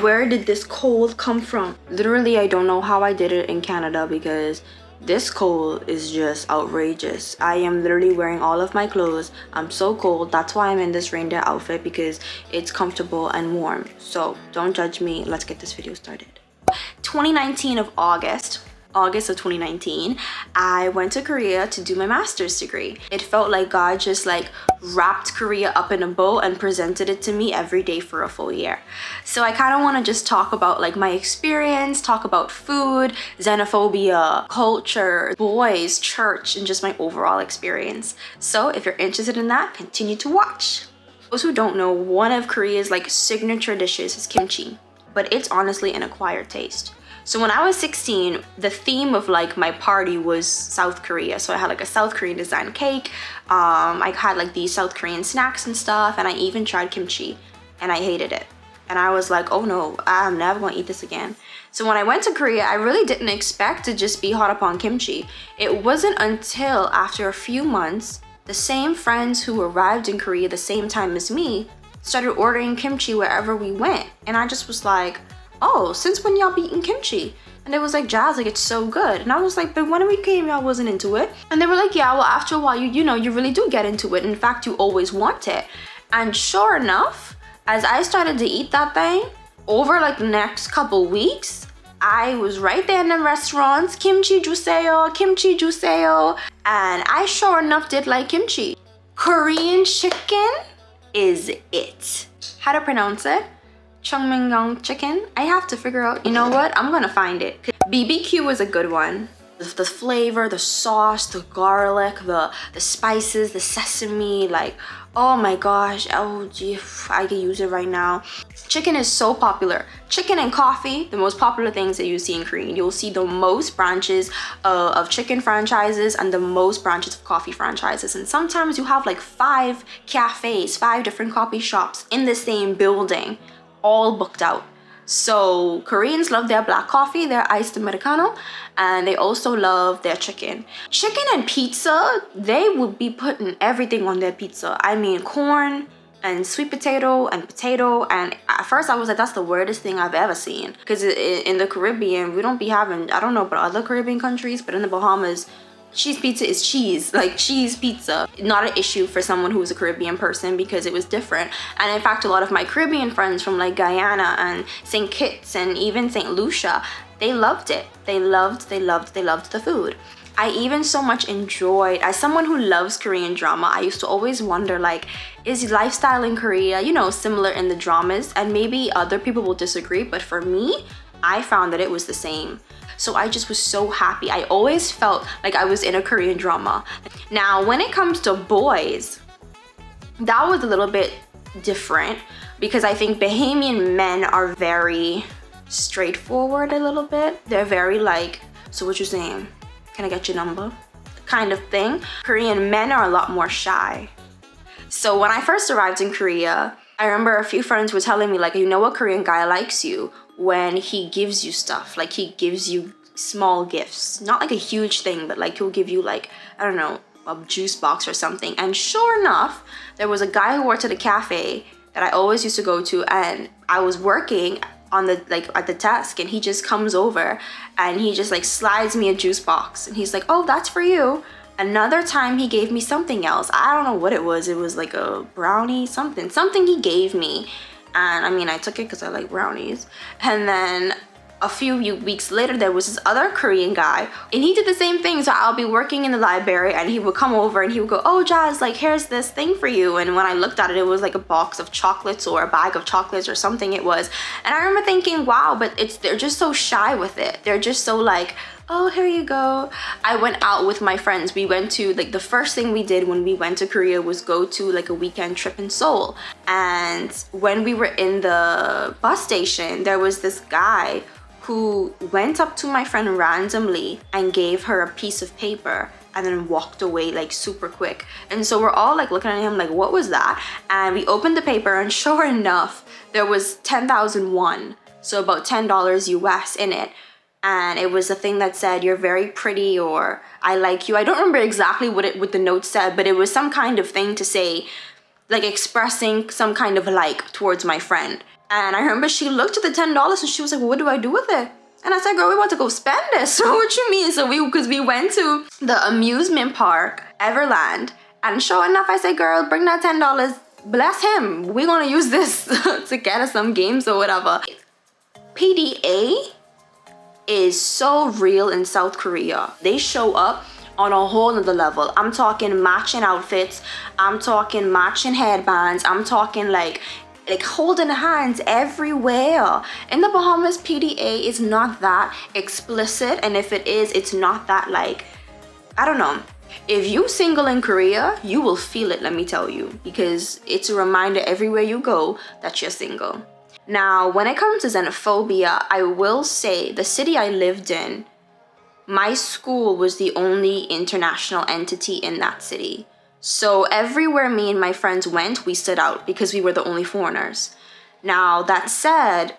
Where did this cold come from? Literally, I don't know how I did it in Canada because this cold is just outrageous. I am literally wearing all of my clothes. I'm so cold. That's why I'm in this reindeer outfit, because it's comfortable and warm. So don't judge me. Let's get this video started. 2019 of August of 2019, I went to Korea to do my master's degree. It felt like God just like wrapped Korea up in a bow and presented it to me every day for a full year. So I kind of want to just talk about like my experience, talk about food, xenophobia, culture, boys, church, and just my overall experience. So if you're interested in that, continue to watch. Those who don't know, one of Korea's like signature dishes is kimchi, but it's honestly an acquired taste. So when I was 16, the theme of like my party was South Korea. So I had like a South Korean design cake. I had like these South Korean snacks and stuff, and I even tried kimchi, and I hated it. And I was like, oh no, I'm never gonna eat this again. So when I went to Korea, I really didn't expect to just be hot upon kimchi. It wasn't until after a few months, the same friends who arrived in Korea the same time as me started ordering kimchi wherever we went. And I just was like, oh, since when y'all be eating kimchi? And it was like, Jazz, like it's so good. And I was like, but when we came, y'all wasn't into it. And they were like, yeah, well, after a while, you know, you really do get into it. In fact, you always want it. And sure enough, as I started to eat that thing, over like the next couple weeks, I was right there in the restaurants, kimchi juseyo, kimchi juseyo. And I sure enough did like kimchi. Korean chicken is it. How to pronounce it? Cheongmyeong chicken. I have to figure out, you know what? I'm gonna find it. BBQ is a good one. The flavor, the sauce, the garlic, the spices, the sesame, like, oh my gosh, oh gee, I can use it right now. Chicken is so popular. Chicken and coffee, the most popular things that you see in Korea. You'll see the most branches of chicken franchises and the most branches of coffee franchises. And sometimes you have like 5 cafes, 5 different coffee shops in the same building, all booked out. So Koreans love their black coffee, their iced Americano, and they also love their chicken. Chicken and pizza, they would be putting everything on their pizza. I mean, corn and sweet potato and potato. And at first I was like, that's the weirdest thing I've ever seen. Because in the Caribbean, we don't be having, I don't know about other Caribbean countries, but in the Bahamas, cheese pizza is cheese, like cheese pizza. Not an issue for someone who's a Caribbean person because it was different. And in fact, a lot of my Caribbean friends from like Guyana and St. Kitts and even St. Lucia, they loved it. They loved the food. I even so much enjoyed, as someone who loves Korean drama, I used to always wonder like, is lifestyle in Korea, you know, similar in the dramas? And maybe other people will disagree, but for me, I found that it was the same. So I just was so happy. I always felt like I was in a Korean drama. Now, when it comes to boys, that was a little bit different because I think Bahamian men are very straightforward a little bit. They're very like, so what you saying? Can I get your number? Kind of thing. Korean men are a lot more shy. So when I first arrived in Korea, I remember a few friends were telling me like, you know, a Korean guy likes you when he gives you stuff. Like he gives you small gifts, not like a huge thing, but like he'll give you like, I don't know, a juice box or something. And sure enough, there was a guy who worked at a cafe that I always used to go to, and I was working on the like at the desk, and he just comes over and he just like slides me a juice box, and he's like, oh, that's for you. Another time he gave me something else. I don't know what it was. It was like a brownie, something he gave me. And I mean, I took it because I like brownies. And then a few weeks later, there was this other Korean guy, and he did the same thing. So I'll be working in the library, and he would come over and he would go, oh, Jazz, like, here's this thing for you. And when I looked at it, it was like a box of chocolates or a bag of chocolates or something it was. And I remember thinking, wow, but they're just so shy with it. They're just so like, oh, here you go. I went out with my friends. We went to, like, the first thing we did when we went to Korea was go to like a weekend trip in Seoul. And when we were in the bus station, there was this guy who went up to my friend randomly and gave her a piece of paper and then walked away like super quick. And so we're all like looking at him like, what was that? And we opened the paper, and sure enough, there was 10,000 won, so about $10 US in it. And it was a thing that said, you're very pretty, or I like you. I don't remember exactly what the note said, but it was some kind of thing to say, like expressing some kind of like towards my friend. And I remember she looked at the $10 and she was like, what do I do with it? And I said, girl, we want to go spend this. So what you mean? So because we went to the amusement park, Everland. And sure enough, I said, girl, bring that $10. Bless him. We're going to use this to get us some games or whatever. PDA is so real in South Korea. They show up on a whole nother level. I'm talking matching outfits. I'm talking matching headbands. I'm talking like holding hands everywhere. In the Bahamas, PDA is not that explicit, and if it is, it's not that like, I don't know. If you single in Korea, you will feel it, let me tell you, because it's a reminder everywhere you go that you're single. Now, when it comes to xenophobia, I will say the city I lived in, my school was the only international entity in that city. So everywhere me and my friends went, we stood out because we were the only foreigners. Now, that said,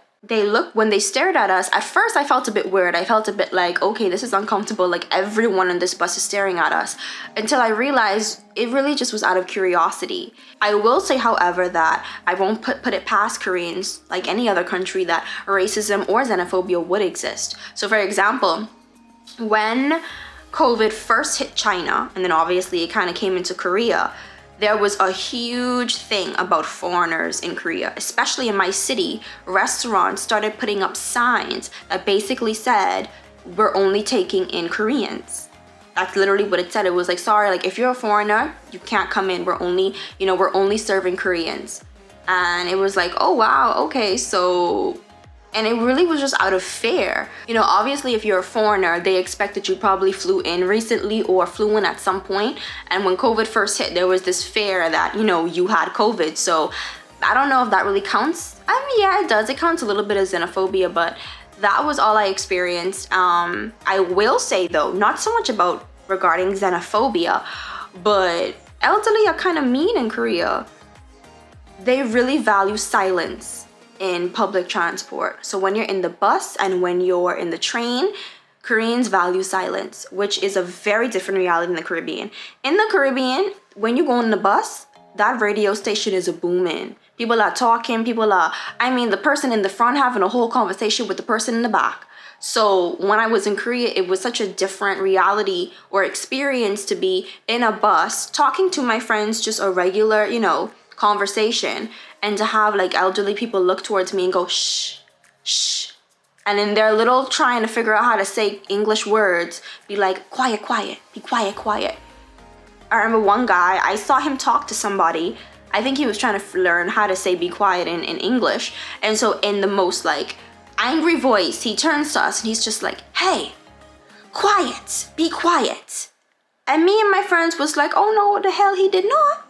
when they stared at us, at first I felt a bit weird. I felt a bit like, okay, this is uncomfortable. Like everyone on this bus is staring at us, until I realized it really just was out of curiosity. I will say, however, that I won't put it past Koreans, like any other country, that racism or xenophobia would exist. So for example, when COVID first hit China, and then obviously it kind of came into Korea, there was a huge thing about foreigners in Korea, especially in my city. Restaurants started putting up signs that basically said, we're only taking in Koreans. That's literally what it said. It was like, sorry, like if you're a foreigner, you can't come in. We're only serving Koreans. And it was like, oh wow, okay, so. And it really was just out of fear. Obviously, if you're a foreigner, they expect that you probably flew in recently or flew in at some point. And when COVID first hit, there was this fear that, you had COVID. So I don't know if that really counts. I mean, yeah, it does. It counts a little bit as xenophobia, but that was all I experienced. I will say, though, not so much about regarding xenophobia, but elderly are kind of mean in Korea. They really value silence in public transport. So when you're in the bus and when you're in the train, Koreans value silence, which is a very different reality in the Caribbean. In the Caribbean, when you go on the bus, that radio station is booming. People are talking, the person in the front having a whole conversation with the person in the back. So when I was in Korea, it was such a different reality or experience to be in a bus talking to my friends, just a regular, conversation, and to have like elderly people look towards me and go shh, shh, and then they're little trying to figure out how to say English words, be like quiet, quiet, be quiet, quiet. I remember one guy, I saw him talk to somebody. I think he was trying to learn how to say be quiet in English, and so in the most like angry voice, he turns to us and he's just like, hey, quiet, be quiet. And me and my friends was like, oh no, what the hell, he did not.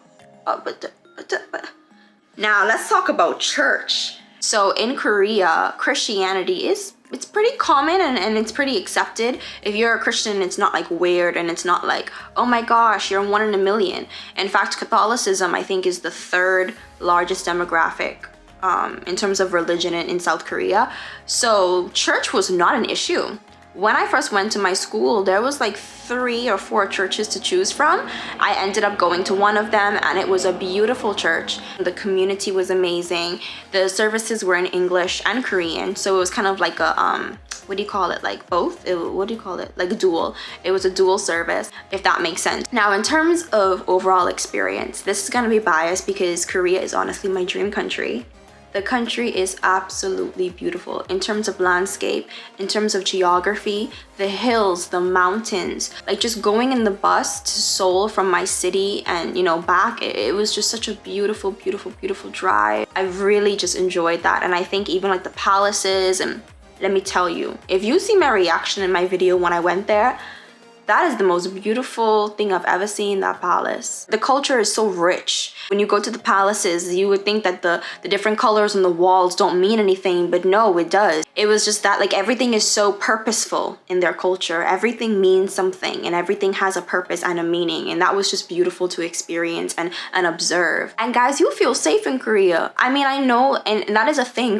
But now let's talk about church. So in Korea, Christianity it's pretty common and it's pretty accepted. If you're a Christian, it's not like weird, and it's not like, oh my gosh, you're one in a million. In fact, Catholicism, I think, is the third largest demographic in terms of religion in South Korea. So church was not an issue. When I first went to my school, there was like 3 or 4 churches to choose from. I ended up going to one of them, and it was a beautiful church. The community was amazing. The services were in English and Korean, so it was kind of like a what do you call it, like both? Like a dual. It was a dual service, if that makes sense. Now, in terms of overall experience, this is gonna be biased because Korea is honestly my dream country. The country is absolutely beautiful in terms of landscape, in terms of geography, the hills, the mountains. Like just going in the bus to Seoul from my city and, back, it was just such a beautiful, beautiful, beautiful drive. I really just enjoyed that. And I think even like the palaces, and let me tell you, if you see my reaction in my video when I went there, that is the most beautiful thing I've ever seen, that palace. The culture is so rich. When you go to the palaces, you would think that the different colors on the walls don't mean anything, but no, it does. It was just that like everything is so purposeful in their culture. Everything means something, and everything has a purpose and a meaning. And that was just beautiful to experience and observe. And guys, you feel safe in Korea. I mean, I know, and that is a thing.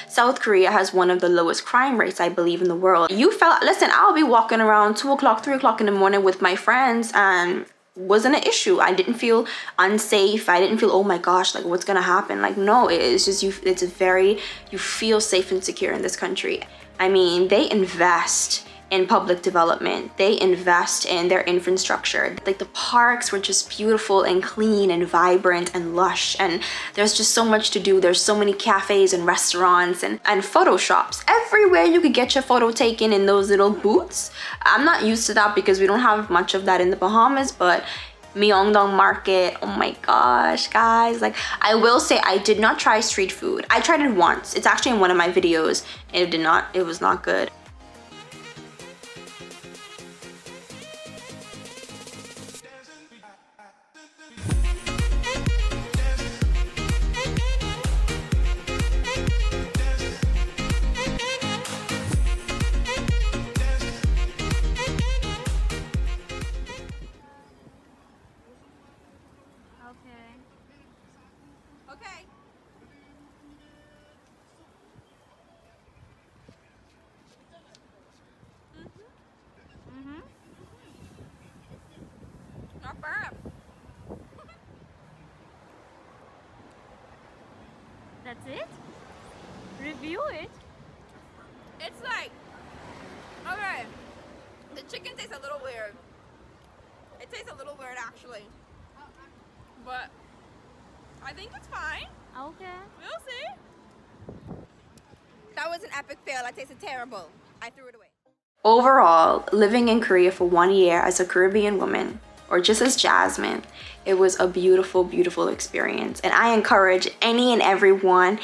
South Korea has one of the lowest crime rates, I believe, in the world. Listen, I'll be walking around 2 o'clock, 3 o'clock in the morning with my friends, and wasn't an issue. I didn't feel unsafe. I didn't feel, oh my gosh, like what's gonna happen? Like, no, it's just you, it's a very, you feel safe and secure in this country. I mean, they invest in public development. They invest in their infrastructure. Like the parks were just beautiful and clean and vibrant and lush, and there's just so much to do. There's so many cafes and restaurants and photo shops. Everywhere you could get your photo taken in those little booths. I'm not used to that because we don't have much of that in the Bahamas, but Myeongdong Market, oh my gosh, guys. Like, I will say I did not try street food. I tried it once. It's actually in one of my videos, and it was not good. Okay. Not bad. That's it? Review it. It's like, okay, the chicken tastes a little weird. It tastes a little weird actually, but I think it's fine. Okay. We'll see. That was an epic fail. That tasted terrible. I threw it away. Overall, living in Korea for 1 year as a Caribbean woman, or just as Jasmine, it was a beautiful, beautiful experience. And I encourage any and everyone,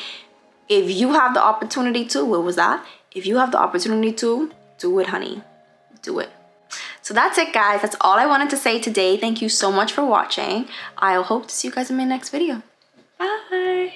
if you have the opportunity to, what was that? If you have the opportunity to, do it, honey. Do it. So that's it, guys. That's all I wanted to say today. Thank you so much for watching. I hope to see you guys in my next video. Bye.